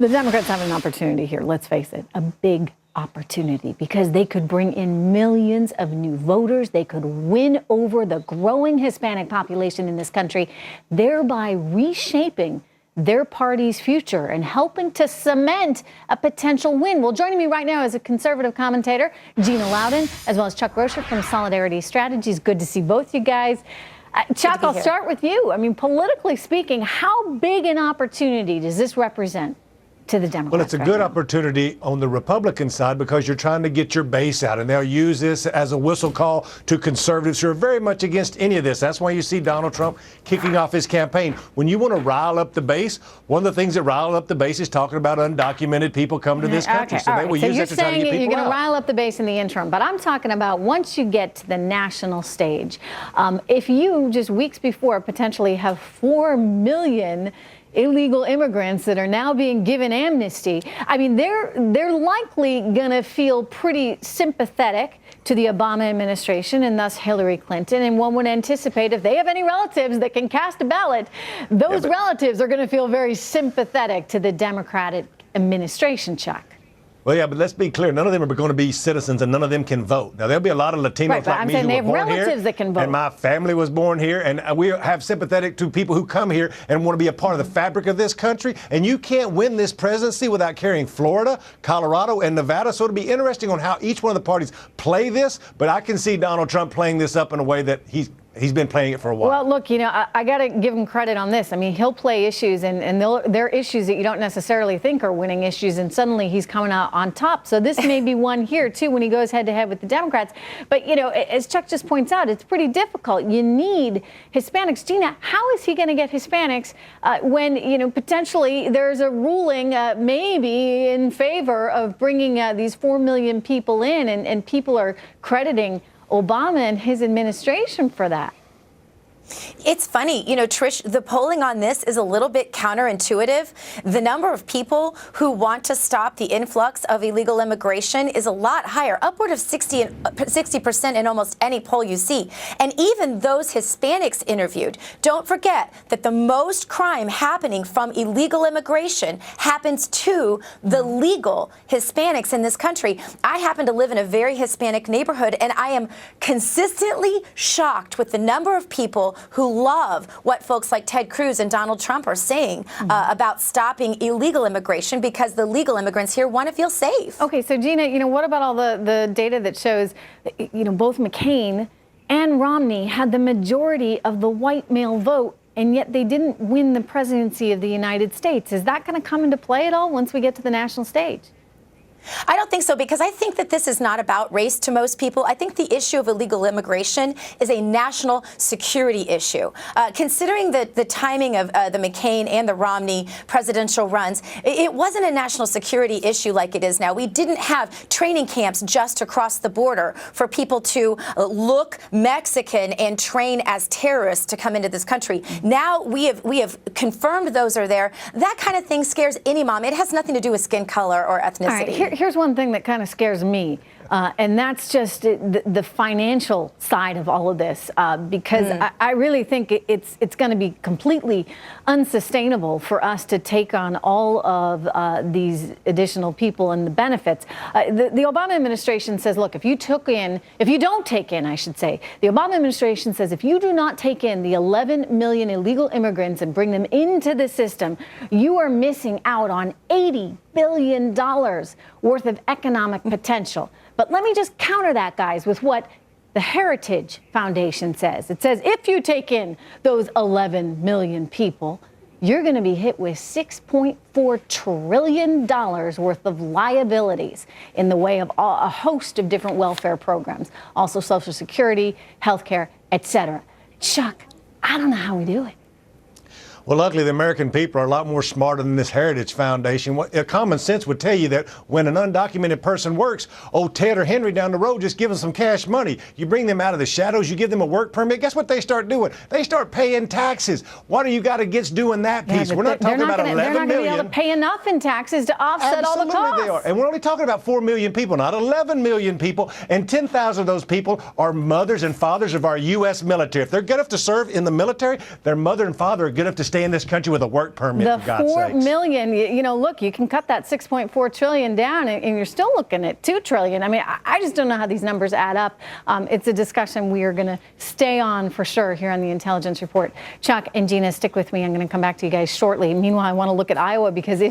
The Democrats have an opportunity here, let's face it, a big opportunity, because they could bring in millions of new voters. They could win over the growing Hispanic population in this country, thereby reshaping their party's future and helping to cement a potential win. Well, joining me right now is a conservative commentator, Gina Loudon, as well as Chuck Rocha from Solidarity Strategies. Good to see both you guys. Chuck, I'll start with you. I mean, politically speaking, how big an opportunity does this represent to the Democrats? Well, it's a good opportunity on the Republican side because you're trying to get your base out, and they'll use this as a whistle call to conservatives who are very much against any of this. That's why you see Donald Trump kicking off his campaign. When you want to rile up the base, one of the things that rile up the base is talking about undocumented people coming to this country. Okay, so they will use that to try to get people you're going to out. rile up the base in the interim, but I'm talking about once you get to the national stage. If you just weeks before potentially have 4 million illegal immigrants that are now being given amnesty, I mean, they're likely going to feel pretty sympathetic to the Obama administration and thus Hillary Clinton. And one would anticipate if they have any relatives that can cast a ballot, those relatives are going to feel very sympathetic to the Democratic administration, Chuck. Well, yeah, but let's be clear. None of them are going to be citizens, and none of them can vote. Now, there'll be a lot of Latinos like me who were born here, that can vote. And my family was born here, and we have sympathetic to people who come here and want to be a part of the fabric of this country. And you can't win this presidency without carrying Florida, Colorado, and Nevada. So it'll be interesting on how each one of the parties play this. But I can see Donald Trump playing this up in a way that he's been playing it for a while. Well, look, you know, I got to give him credit on this. I mean, he'll play issues, and they're issues that you don't necessarily think are winning issues, and suddenly he's coming out on top. So this may be one here, too, when he goes head-to-head with the Democrats. But, you know, as Chuck just points out, it's pretty difficult. You need Hispanics. Gina, how is he going to get Hispanics when, you know, potentially there's a ruling maybe in favor of bringing these 4 million people in, and people are crediting Obama and his administration for that? It's funny, you know, Trish, the polling on this is a little bit counterintuitive. The number of people who want to stop the influx of illegal immigration is a lot higher, upward of 60% in almost any poll you see. And even those Hispanics interviewed, don't forget that the most crime happening from illegal immigration happens to the legal Hispanics in this country. I happen to live in a very Hispanic neighborhood, and I am consistently shocked with the number of people who love what folks like Ted Cruz and Donald Trump are saying about stopping illegal immigration, because the legal immigrants here want to feel safe. Okay, so Gina, you know, what about all the data that shows, you know, both McCain and Romney had the majority of the white male vote, and yet they didn't win the presidency of the United States? Is that going to come into play at all once we get to the national stage? I don't think so, because I think that this is not about race to most people. I think the issue of illegal immigration is a national security issue. Considering the timing of the McCain and the Romney presidential runs, it wasn't a national security issue like it is now. We didn't have training camps just across the border for people to look Mexican and train as terrorists to come into this country. Now we have confirmed those are there. That kind of thing scares any mom. It has nothing to do with skin color or ethnicity. All right, here's one thing that kind of scares me, and that's just the financial side of all of this, because I really think it's going to be completely unsustainable for us to take on all of these additional people and the benefits. The Obama administration says, look, if you don't take in, the Obama administration says if you do not take in the 11 million illegal immigrants and bring them into the system, you are missing out on $80 billion worth of economic potential. But let me just counter that, guys, with what the Heritage Foundation says. It says if you take in those 11 million people, you're going to be hit with $6.4 trillion worth of liabilities in the way of a host of different welfare programs, also Social Security, healthcare, etc. Chuck, I don't know how we do it. Well, luckily, the American people are a lot more smarter than this Heritage Foundation. Common sense would tell you that when an undocumented person works, old Ted or Henry down the road just give them some cash money. You bring them out of the shadows, you give them a work permit. Guess what they start doing? They start paying taxes. What do you got against doing that piece? Yeah, we're not talking about 11 million. They're not going to be able to pay enough in taxes to offset all the costs. Absolutely they are. And we're only talking about 4 million people, not 11 million people. And 10,000 of those people are mothers and fathers of our U.S. military. If they're good enough to serve in the military, their mother and father are good enough to stay stay in this country with a work permit, The for God's 4 sakes. million, you know, look, you can cut that 6.4 trillion down and you're still looking at 2 trillion. I mean, I just don't know how these numbers add up. It's a discussion we are going to stay on for sure here on the Intelligence Report. Chuck and Gina, stick with me. I'm going to come back to you guys shortly. Meanwhile, I want to look at Iowa because